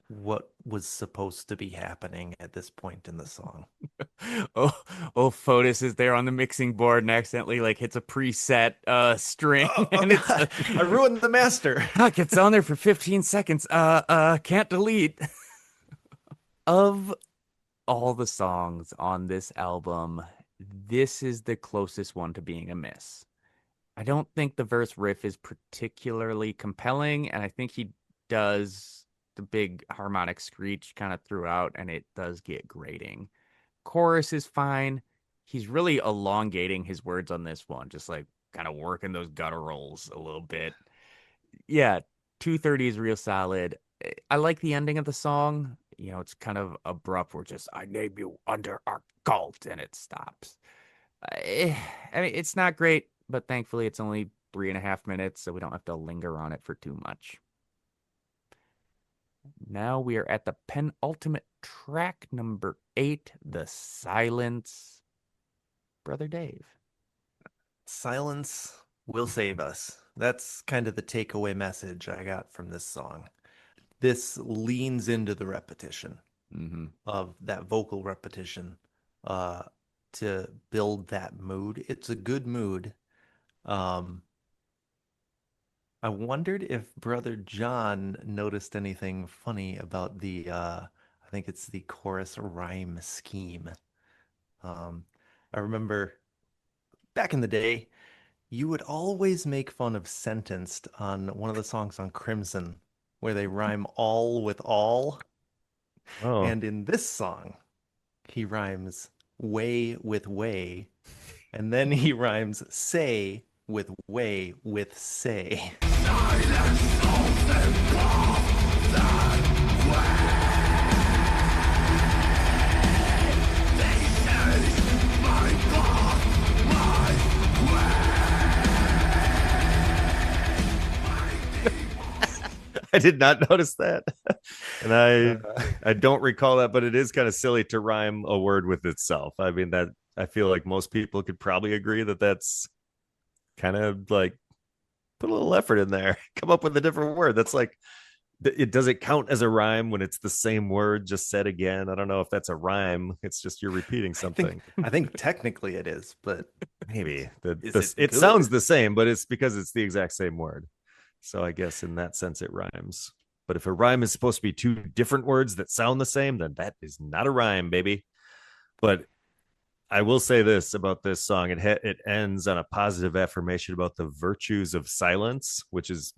what was supposed to be happening at this point in the song. Fotis is there on the mixing board and accidentally like hits a preset string and it's God, I ruined the master. It's on there for 15 seconds. Can't delete. Of all the songs on this album, this is the closest one to being a miss. I don't think the verse riff is particularly compelling, and I think he does the big harmonic screech kind of throughout, and it does get grating. Chorus is fine. He's really elongating his words on this one, just like kind of working those gutturals a little bit. Yeah, 2:30 is real solid. I like the ending of the song. It's kind of abrupt. We're just, I name you under our cult, and it stops. I mean, it's not great, but thankfully it's only 3.5 minutes, so we don't have to linger on it for too much. Now we are at the penultimate track, number 8, The Silence. Brother Dave. Silence will save us. That's kind of the takeaway message I got from this song. This leans into the repetition of that vocal repetition to build that mood. It's a good mood. I wondered if Brother John noticed anything funny about the, I think it's the chorus rhyme scheme. I remember back in the day, you would always make fun of Sentenced on one of the songs on Crimson, where they rhyme all with all. Oh, And in this song, he rhymes way with way, and then he rhymes say with way with say. I did not notice that. And I don't recall that, but it is kind of silly to rhyme a word with itself. I mean, that I feel like most people could probably agree that that's kind of like put a little effort in there, come up with a different word. That's like, it doesn't count as a rhyme when it's the same word just said again. I don't know if that's a rhyme. It's just you're repeating something. I think technically it is, but Maybe Is it it sounds good? the same, but it's because it's the exact same word. So I guess in that sense it rhymes. But if a rhyme is supposed to be two different words that sound the same, then that is not a rhyme, baby. But I will say this about this song: it ends on a positive affirmation about the virtues of silence, which is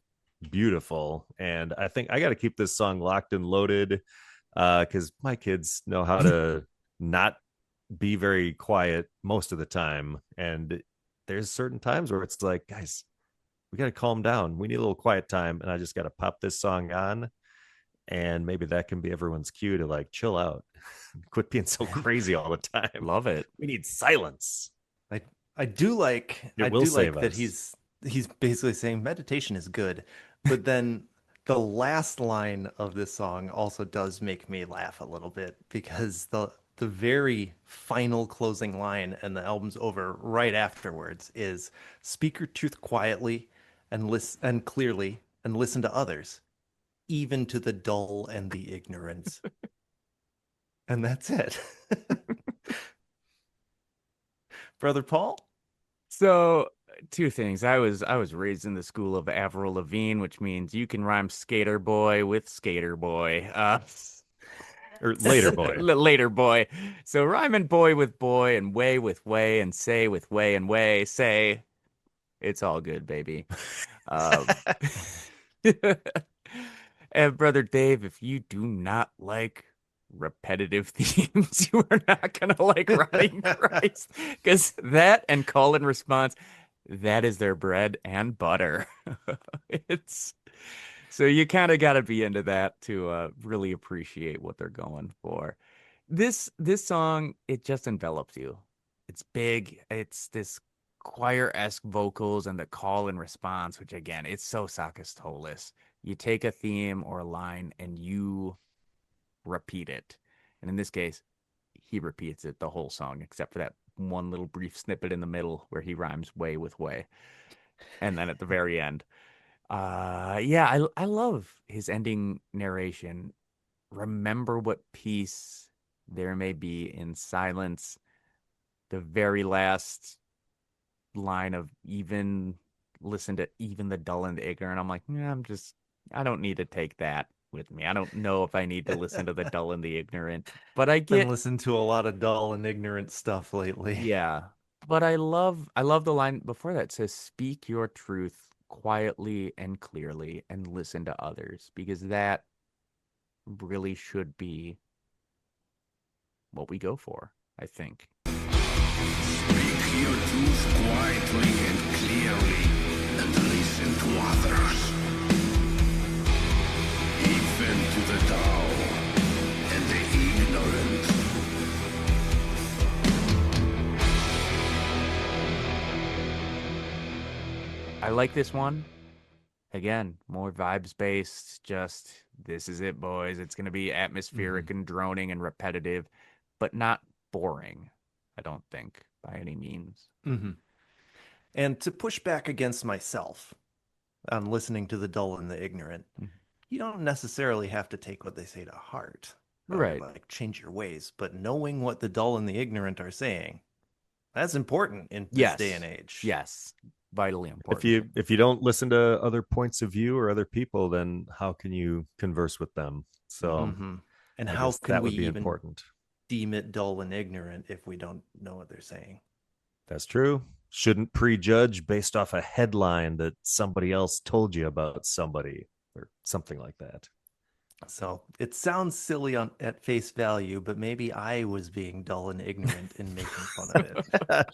beautiful. And I think I got to keep this song locked and loaded because my kids know how to not be very quiet most of the time. And there's certain times where it's like, guys, we got to calm down. We need a little quiet time. And I just got to pop this song on. And maybe that can be everyone's cue to like chill out, quit being so crazy all the time. Love it. We need silence. I do like It I will do save like that us. he's basically saying meditation is good, but then The last line of this song also does make me laugh a little bit because the very final closing line and the album's over right afterwards is speak your truth quietly and listen and clearly and listen to others, even to the dull and the ignorant. And that's it. Brother Paul? So two things. I was raised in the school of Avril Lavigne, which means you can rhyme skater boy with skater boy. Or later, boy. Later boy. So rhyming boy with boy and way with way and say with way and way. Say it's all good, baby. Um, and brother Dave, if you do not like repetitive themes, you are not gonna like Rotting Christ, because that and call and response, that is their bread and butter. It's so you kind of got to be into that to really appreciate what they're going for. This song, it just envelops you. It's big. It's this choir-esque vocals and the call and response, which again, it's so Sakis Tolis. You take a theme or a line and you repeat it. And in this case, he repeats it the whole song, except for that one little brief snippet in the middle where he rhymes way with way. And then at the very end. Yeah, I love his ending narration. Remember what peace there may be in silence. The very last line of even listen to even the dull and the ignorant. I'm like, I don't need to take that with me. I don't know if I need to listen to the dull and the ignorant, but I Been get, listening to a lot of dull and ignorant stuff lately. yeah. But I love the line before that says, speak your truth quietly and clearly and listen to others, because that really should be what we go for, I think. Speak your truth quietly and clearly, and listen to others. Even to the dull and the ignorant. I like this one. Again, more vibes based, just this is it, boys. It's going to be atmospheric and droning and repetitive, but not boring, I don't think, by any means. Mm-hmm. And to push back against myself on listening to the dull and the ignorant, you don't necessarily have to take what they say to heart. Right. Like change your ways, but knowing what the dull and the ignorant are saying, that's important in this day and age. Yes. Vitally important. If you don't listen to other points of view or other people, then how can you converse with them? So, and I how guess can that we would be even important? deem it dull and ignorant if we don't know what they're saying? That's true. Shouldn't prejudge based off a headline that somebody else told you about somebody or something like that. So it sounds silly at face value, but maybe I was being dull and ignorant in making fun of it.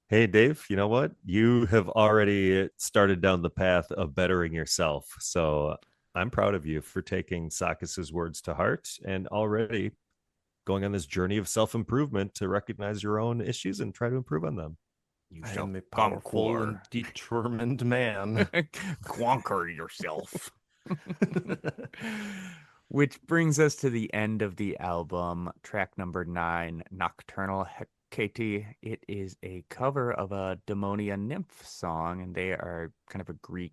Hey, Dave, you know what? You have already started down the path of bettering yourself. So I'm proud of you for taking Sakis's words to heart and already going on this journey of self-improvement to recognize your own issues and try to improve on them. You I shall am a powerful and conquer. determined man. Conquer yourself. Which brings us to the end of the album, track number 9, Nocturnal Hecate. It is a cover of a Daemonia Nymph song, and they are kind of a Greek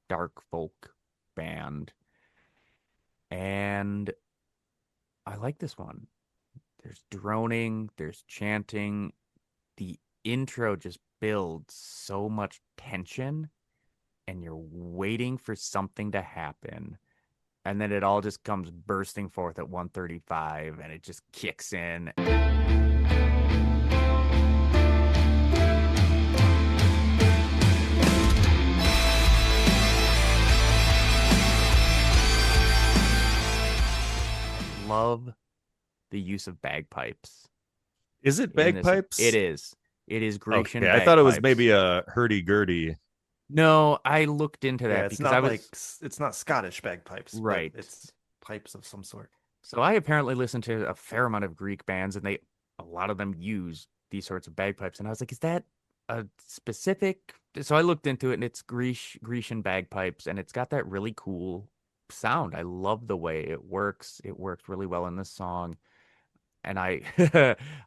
dark folk band. And I like this one. There's droning, there's chanting. The intro just builds so much tension, and you're waiting for something to happen. And then it all just comes bursting forth at 1:35, and it just kicks in. Love the use of bagpipes. Is it in this. bagpipes? It is. It is Grecian Okay, I thought it was bagpipes. maybe a hurdy-gurdy. No, I looked into that Yeah, it's because not I was like it's not Scottish bagpipes, but right. it's pipes of some sort. So I apparently listened to a fair amount of Greek bands, and a lot of them use these sorts of bagpipes. And I was like, is that a specific? So I looked into it, and it's Grecian bagpipes, and it's got that really cool sound. I love the way it works. It works really well in this song. And I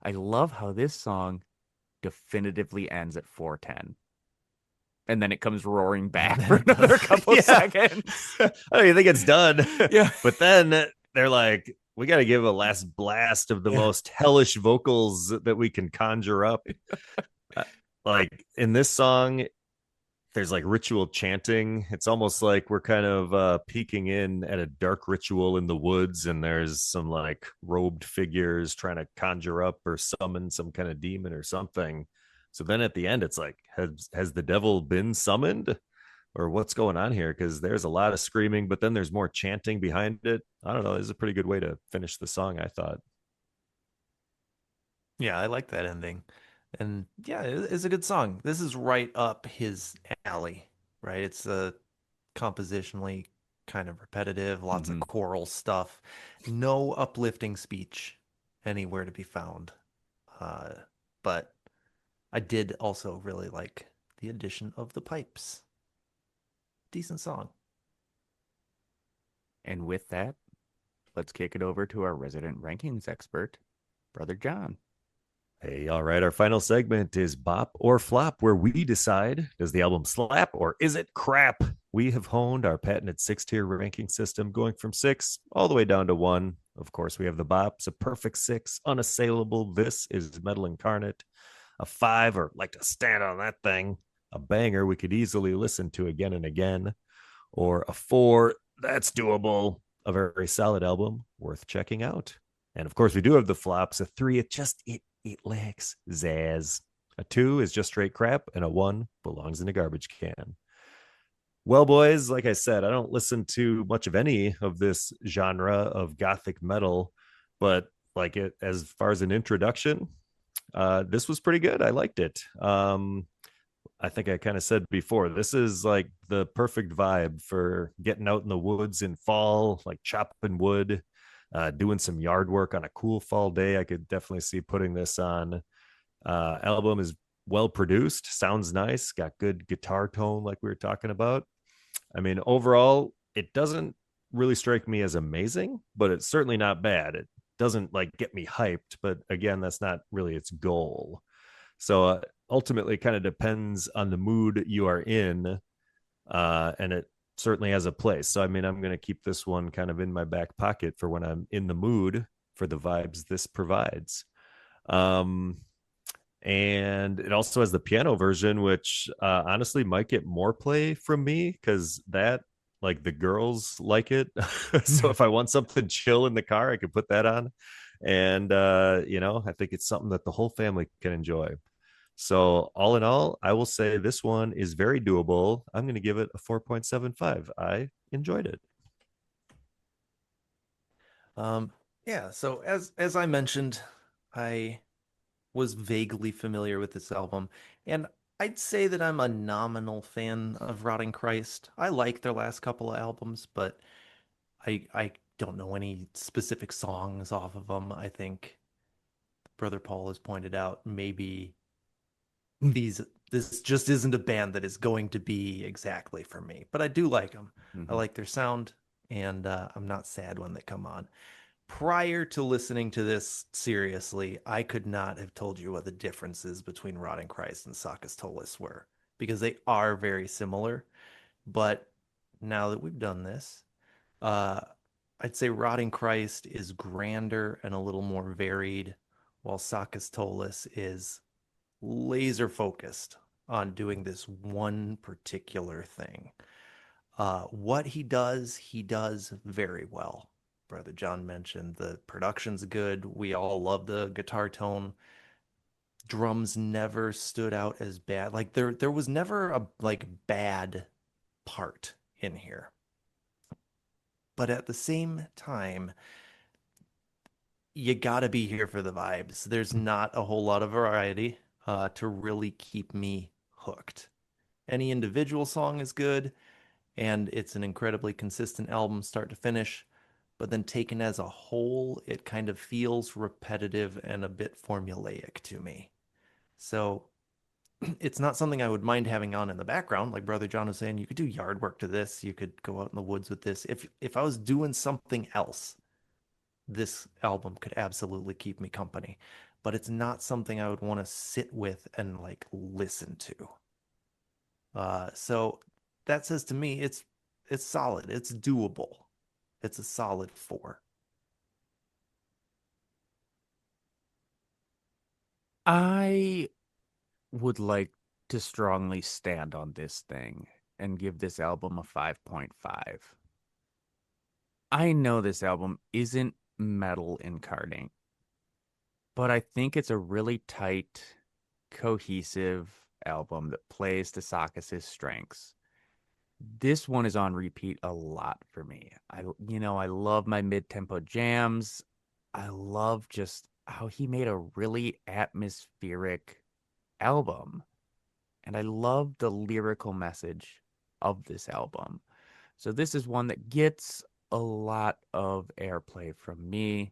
I love how this song definitively ends at 410. And then it comes roaring back for another couple Yeah. seconds. I don't even think it's done. Yeah. But then they're like, we got to give a last blast of the most hellish vocals that we can conjure up. Like in this song, there's like ritual chanting. It's almost like we're kind of peeking in at a dark ritual in the woods, and there's some like robed figures trying to conjure up or summon some kind of demon or something. So then at the end, it's like, has the devil been summoned? Or what's going on here? Because there's a lot of screaming, but then there's more chanting behind it. I don't know. This is a pretty good way to finish the song, I thought. Yeah, I like that ending. And yeah, it's a good song. This is right up his alley, right? It's compositionally kind of repetitive, lots of choral stuff, no uplifting speech anywhere to be found. But I did also really like the addition of the pipes. Decent song. And with that, let's kick it over to our resident rankings expert, Brother John. Hey, all right. Our final segment is Bop or Flop, where we decide, does the album slap or is it crap? We have honed our patented 6-tier ranking system, going from 6 all the way down to 1. Of course, we have the Bops, a perfect 6, unassailable. This is metal incarnate. A 5, or like to stand on that thing. A banger we could easily listen to again and again. Or a 4, that's doable. A very solid album, worth checking out. And of course, we do have the flops. A 3, it lacks zazz. A 2 is just straight crap, and a 1 belongs in a garbage can. Well, boys, like I said, I don't listen to much of any of this genre of gothic metal, but like it as far as an introduction, this was pretty good. I liked it. I think I kind of said before, this is like the perfect vibe for getting out in the woods in fall, like chopping wood, doing some yard work on a cool fall day. I could definitely see putting this on. Album is well produced, sounds nice, got good guitar tone like we were talking about. I mean, overall, it doesn't really strike me as amazing, but it's certainly not bad. It doesn't like get me hyped, but again, that's not really its goal. So ultimately, it kind of depends on the mood you are in, and it certainly has a place. So I mean, I'm going to keep this one kind of in my back pocket for when I'm in the mood for the vibes this provides. And it also has the piano version, which honestly might get more play from me because that, like, the girls like it. So if I want something chill in the car, I could put that on. And I think it's something that the whole family can enjoy. So all in all, I will say this one is very doable. I'm going to give it a 4.75. I enjoyed it. Yeah, so as I mentioned, I was vaguely familiar with this album, and I'd say that I'm a nominal fan of Rotting Christ. I like their last couple of albums, but I don't know any specific songs off of them. I think Brother Paul has pointed out maybe this just isn't a band that is going to be exactly for me, but I do like them. I like their sound, and I'm not sad when they come on. Prior to listening to this seriously, I could not have told you what the differences between Rotting Christ and Sakis Tolis were, because they are very similar. But now that we've done this, I'd say Rotting Christ is grander and a little more varied, while Sakis Tolis is laser focused on doing this one particular thing. What he does very well. Brother John mentioned the production's good. We all love the guitar tone. Drums never stood out as bad. Like there was never a like bad part in here. But at the same time, you gotta be here for the vibes. There's not a whole lot of variety to really keep me hooked. Any individual song is good, and it's an incredibly consistent album start to finish. But then taken as a whole, it kind of feels repetitive and a bit formulaic to me. So it's not something I would mind having on in the background. Like Brother John was saying, you could do yard work to this. You could go out in the woods with this. If I was doing something else, this album could absolutely keep me company. But it's not something I would want to sit with and like listen to. So that says to me it's solid. It's doable. It's a solid 4. I would like to strongly stand on this thing and give this album a 5.5. I know this album isn't metal incarnate, but I think it's a really tight, cohesive album that plays to Sakis's strengths. This one is on repeat a lot for me. I love my mid-tempo jams. I love just how he made a really atmospheric album. And I love the lyrical message of this album. So this is one that gets a lot of airplay from me.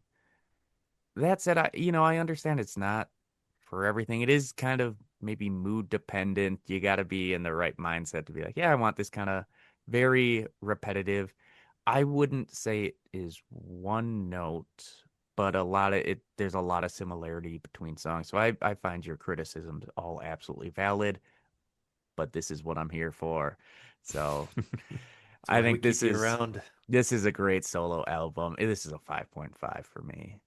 That said, I understand it's not for everything. It is kind of maybe mood dependent. You got to be in the right mindset to be like, yeah, I want this kind of very repetitive. I wouldn't say it is one note, but there's a lot of similarity between songs. So I find your criticisms all absolutely valid, but this is what I'm here for. So That's I why we think keep you around. this is a great solo album. This is a 5.5 for me.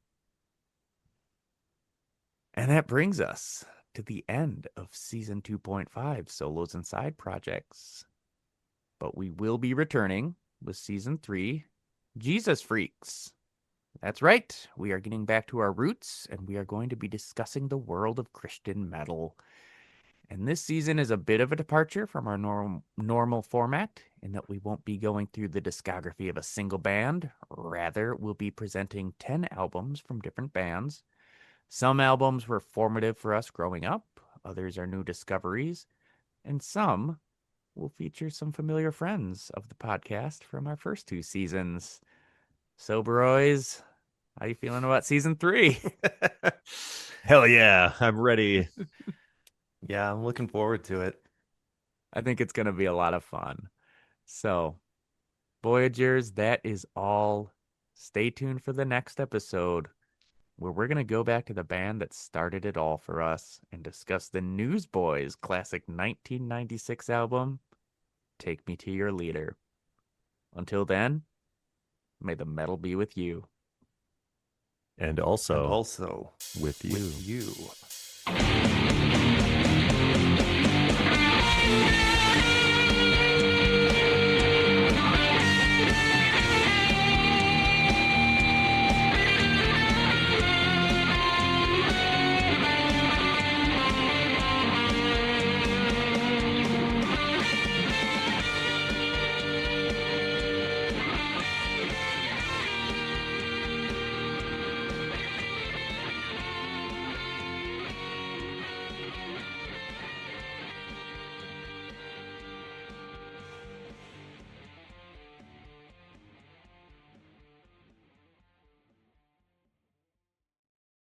And that brings us to the end of season 2.5, Solos and Side Projects. But we will be returning with season 3, Jesus Freaks. That's right, we are getting back to our roots, and we are going to be discussing the world of Christian metal. And this season is a bit of a departure from our normal format in that we won't be going through the discography of a single band. Rather, we'll be presenting 10 albums from different bands. Some albums were formative for us growing up, others are new discoveries, and some will feature some familiar friends of the podcast from our first 2 seasons. So, boys, how you feeling about season 3? Hell yeah, I'm ready. Yeah, I'm looking forward to it. I think it's going to be a lot of fun. So, Voyagers, that is all. Stay tuned for the next episode where we're going to go back to the band that started it all for us and discuss the Newsboys' classic 1996 album, Take Me to Your Leader. Until then, may the metal be with you. And And also also with you. with you.